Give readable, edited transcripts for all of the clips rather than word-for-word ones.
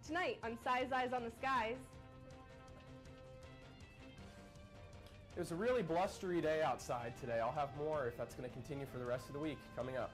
Tonight on Size Eyes on the Skies. It was a really blustery day outside today. I'll have more if that's going to continue for the rest of the week coming up.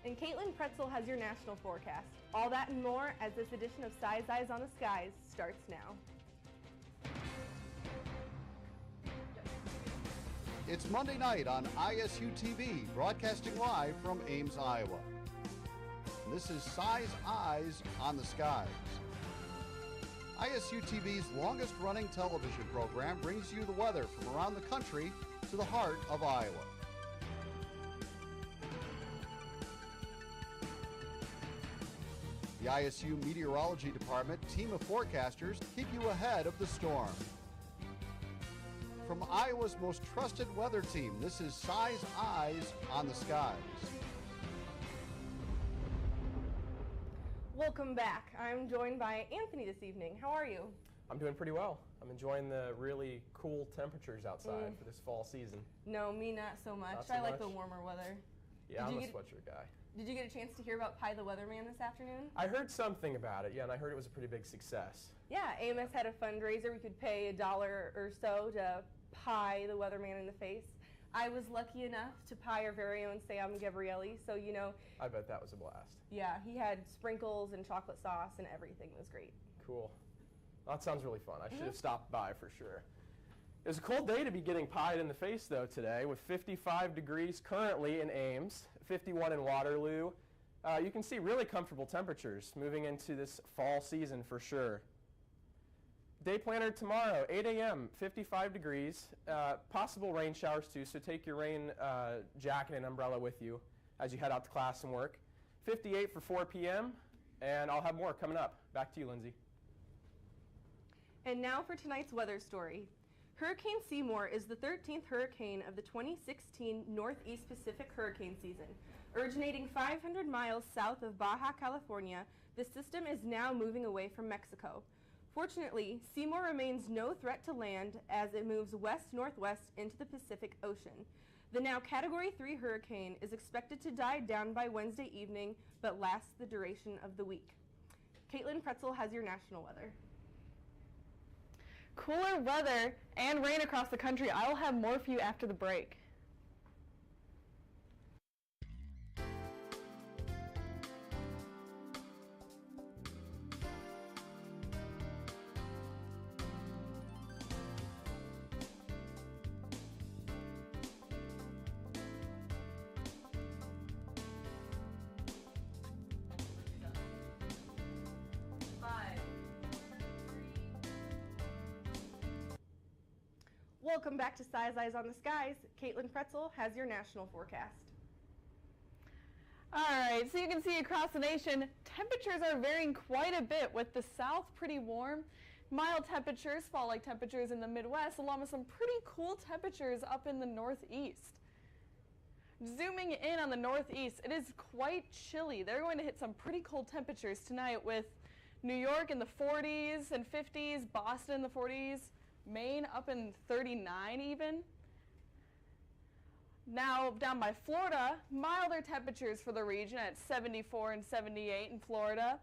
And Kaitlyn Pretzel has your national forecast. All that and more as this edition of Size Eyes on the Skies starts now. It's Monday night on ISU TV, broadcasting live from Ames, Iowa. This is Size Eyes on the Skies. ISU TV's longest-running television program brings you the weather from around the country to the heart of Iowa. The ISU Meteorology Department team of forecasters keep you ahead of the storm. From Iowa's most trusted weather team, this is Size Eyes on the Skies. Welcome back. I'm joined by Anthony this evening. How are you? I'm doing pretty well. I'm enjoying the really cool temperatures outside for this fall season. No, me not so much. Not so I like much? the warmer weather. Yeah, I'm a sweatshirt guy. Did you get a chance to hear about Pie the Weatherman this afternoon? I heard something about it, yeah, and I heard it was a pretty big success. Yeah, AMS had a fundraiser. We could pay $1 or so to pie the weatherman in the face. I was lucky enough to pie our very own Sam Gabrielli, so you know. I bet that was a blast. Yeah, he had sprinkles and chocolate sauce and everything. It was great. Cool. That sounds really fun. I should have stopped by for sure. It was a cold day to be getting pied in the face, though, today, with 55 degrees currently in Ames, 51 in Waterloo. You can see really comfortable temperatures moving into this fall season for sure. Day planner tomorrow, 8 a.m., 55 degrees, possible rain showers too, so take your rain jacket and umbrella with you as you head out to class and work. 58 for 4 p.m., and I'll have more coming up. Back to you, Lindsay. And now for tonight's weather story. Hurricane Seymour is the 13th hurricane of the 2016 Northeast Pacific hurricane season. Originating 500 miles south of Baja California, the system is now moving away from Mexico. Fortunately, Seymour remains no threat to land as it moves west-northwest into the Pacific Ocean. The now Category 3 hurricane is expected to die down by Wednesday evening, but last the duration of the week. Kaitlyn Pretzel has your national weather. Cooler weather and rain across the country. I will have more for you after the break. Welcome back to Size Eyes on the Skies. Kaitlyn Pretzel has your national forecast. All right, so you can see across the nation, temperatures are varying quite a bit, with the south pretty warm, mild temperatures, fall-like temperatures in the Midwest, along with some pretty cool temperatures up in the Northeast. Zooming in on the Northeast, it is quite chilly. They're going to hit some pretty cold temperatures tonight, with New York in the 40s and 50s, Boston in the 40s, Maine up in 39 even. Now down by Florida, milder temperatures for the region at 74 and 78 in Florida,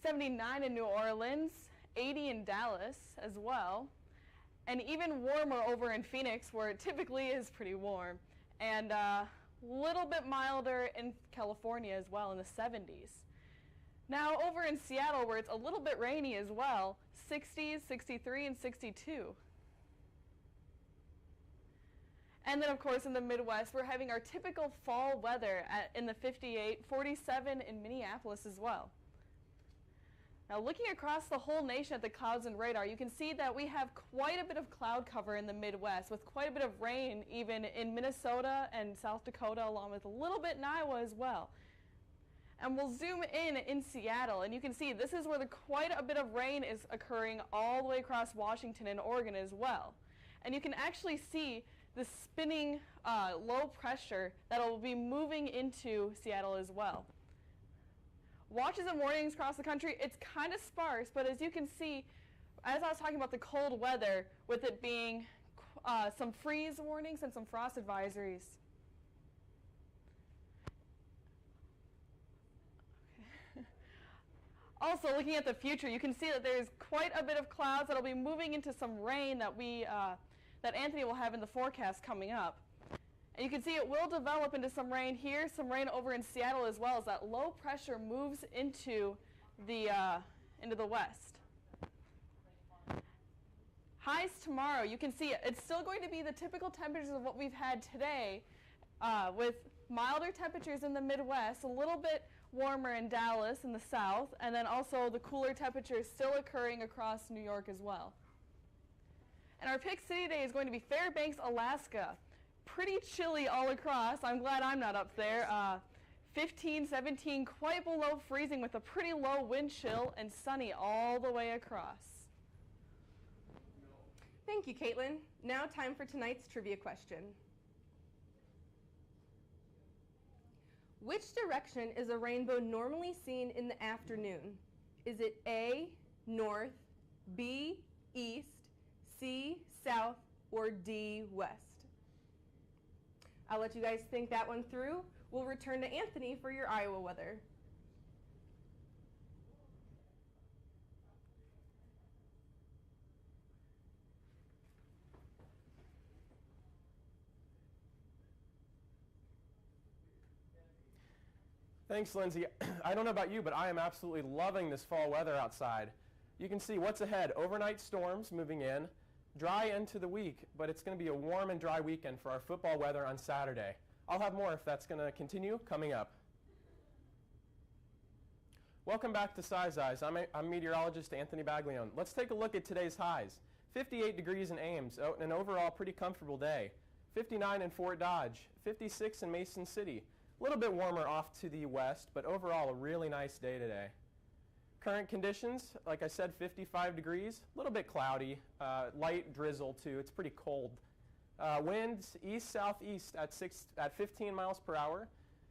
79 in New Orleans, 80 in Dallas as well, and even warmer over in Phoenix, where it typically is pretty warm, and a little bit milder in California as well in the 70s. Now over in Seattle, where it's a little bit rainy as well, 60s, 63, and 62. And then of course in the Midwest, we're having our typical fall weather in the 58, 47 in Minneapolis as well. Now looking across the whole nation at the clouds and radar, you can see that we have quite a bit of cloud cover in the Midwest, with quite a bit of rain even in Minnesota and South Dakota, along with a little bit in Iowa as well. And we'll zoom in Seattle, and you can see this is where quite a bit of rain is occurring all the way across Washington and Oregon as well. And you can actually see the spinning low pressure that will be moving into Seattle as well. Watches and warnings across the country, it's kind of sparse, but as you can see, as I was talking about the cold weather, with it being some freeze warnings and some frost advisories. Also, looking at the future, you can see that there's quite a bit of clouds that'll be moving into some rain that Anthony will have in the forecast coming up. And you can see it will develop into some rain here, some rain over in Seattle as well, as that low pressure moves into the west. Highs tomorrow, you can see it's still going to be the typical temperatures of what we've had today, with milder temperatures in the Midwest, a little bit warmer in Dallas in the south, and then also the cooler temperatures still occurring across New York as well. And our pick city today is going to be Fairbanks, Alaska. Pretty chilly all across. I'm glad I'm not up there. 15, 17, quite below freezing with a pretty low wind chill, and sunny all the way across. Thank you, Kaitlyn. Now time for tonight's trivia question. Which direction is a rainbow normally seen in the afternoon? Is it A, north, B, east, C, south, or D, west? I'll let you guys think that one through. We'll return to Anthony for your Iowa weather. Thanks, Lindsay. I don't know about you, but I am absolutely loving this fall weather outside. You can see what's ahead. Overnight storms moving in, dry into the week, but it's going to be a warm and dry weekend for our football weather on Saturday. I'll have more if that's going to continue coming up. Welcome back to Size Eyes. I'm meteorologist Anthony Baglione. Let's take a look at today's highs. 58 degrees in Ames, an overall pretty comfortable day. 59 in Fort Dodge, 56 in Mason City. A little bit warmer off to the west, but overall a really nice day today. Current conditions, like I said, 55 degrees, a little bit cloudy, light drizzle too. It's pretty cold. Winds east-southeast at 15 miles per hour.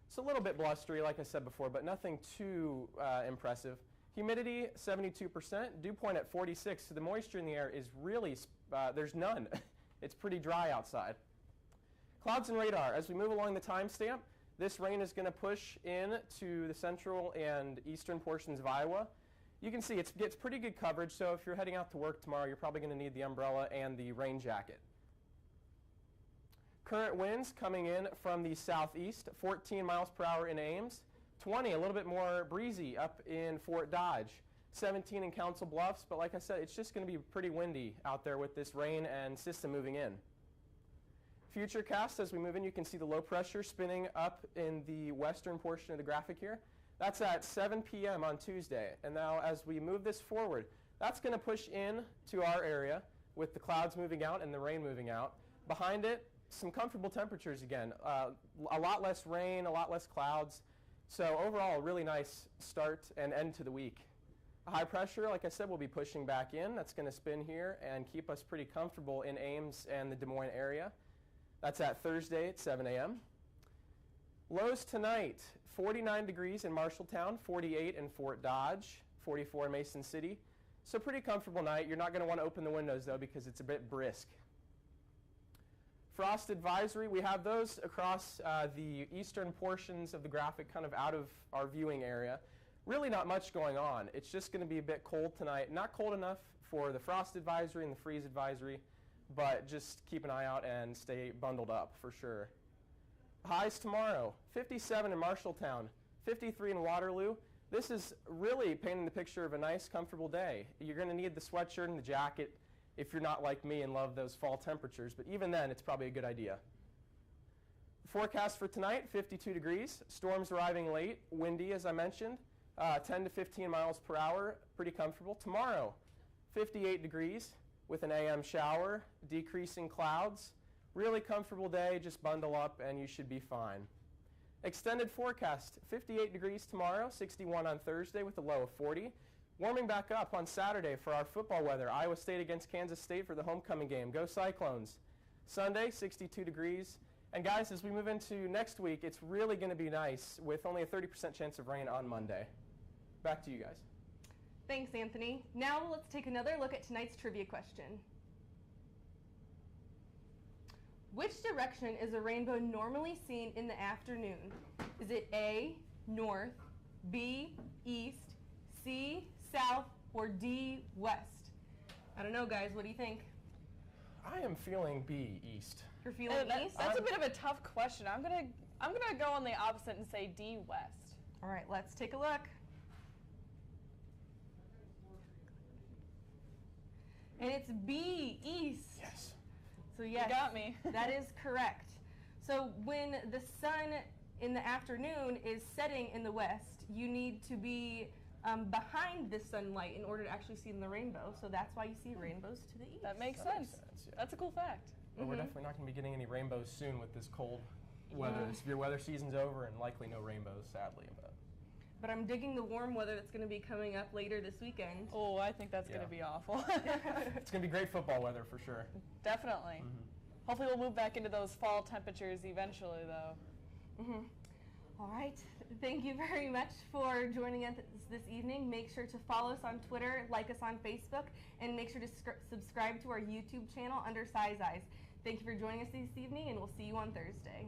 It's a little bit blustery, like I said before, but nothing too impressive. Humidity, 72%. Dew point at 46. So the moisture in the air is really, there's none. It's pretty dry outside. Clouds and radar. As we move along the timestamp, this rain is going to push into the central and eastern portions of Iowa. You can see it gets pretty good coverage, so if you're heading out to work tomorrow, you're probably going to need the umbrella and the rain jacket. Current winds coming in from the southeast, 14 miles per hour in Ames, 20, a little bit more breezy up in Fort Dodge, 17 in Council Bluffs, but like I said, it's just going to be pretty windy out there with this rain and system moving in. Future cast, as we move in, you can see the low pressure spinning up in the western portion of the graphic here. That's at 7 p.m. on Tuesday. And now as we move this forward, that's going to push in to our area with the clouds moving out and the rain moving out. Behind it, some comfortable temperatures again. A lot less rain, a lot less clouds. So overall, a really nice start and end to the week. High pressure, like I said, will be pushing back in. That's going to spin here and keep us pretty comfortable in Ames and the Des Moines area. That's at Thursday at 7 a.m. Lows tonight, 49 degrees in Marshalltown, 48 in Fort Dodge, 44 in Mason City. So pretty comfortable night. You're not going to want to open the windows though because it's a bit brisk. Frost advisory, we have those across the eastern portions of the graphic, kind of out of our viewing area. Really not much going on. It's just going to be a bit cold tonight. Not cold enough for the frost advisory and the freeze advisory, but just keep an eye out and stay bundled up for sure. Highs tomorrow, 57 in Marshalltown, 53 in Waterloo. This is really painting the picture of a nice, comfortable day. You're going to need the sweatshirt and the jacket if you're not like me and love those fall temperatures, but even then, it's probably a good idea. Forecast for tonight, 52 degrees. Storms arriving late, windy as I mentioned, 10 to 15 miles per hour, pretty comfortable. Tomorrow, 58 degrees with an AM shower, decreasing clouds. Really comfortable day, just bundle up and you should be fine. Extended forecast, 58 degrees tomorrow, 61 on Thursday with a low of 40. Warming back up on Saturday for our football weather. Iowa State against Kansas State for the homecoming game. Go Cyclones. Sunday, 62 degrees. And guys, as we move into next week, it's really going to be nice with only a 30% chance of rain on Monday. Back to you guys. Thanks, Anthony. Now let's take another look at tonight's trivia question. Which direction is a rainbow normally seen in the afternoon? Is it A, north, B, east, C, south, or D, west? I don't know, guys. What do you think? I am feeling B, east. You're feeling east? That's a bit of a tough question. I'm gonna go on the opposite and say D, west. All right, let's take a look. And it's B, east. Yes. So yes, You got me. that is correct. So when the sun in the afternoon is setting in the west, you need to be behind the sunlight in order to actually see the rainbow. So that's why you see rainbows to the east. That makes That sense. makes sense, yeah. That's a cool fact. But we're definitely not going to be getting any rainbows soon with this cold weather. The severe weather season's over and likely no rainbows, sadly. But I'm digging the warm weather that's going to be coming up later this weekend. Oh, I think that's Yeah. gonna be awful. It's going to be great football weather for sure. Definitely. Hopefully we'll move back into those fall temperatures eventually, though. All right. Thank you very much for joining us this evening. Make sure to follow us on Twitter, like us on Facebook, and make sure to subscribe to our YouTube channel under Size Eyes. Thank you for joining us this evening, and we'll see you on Thursday.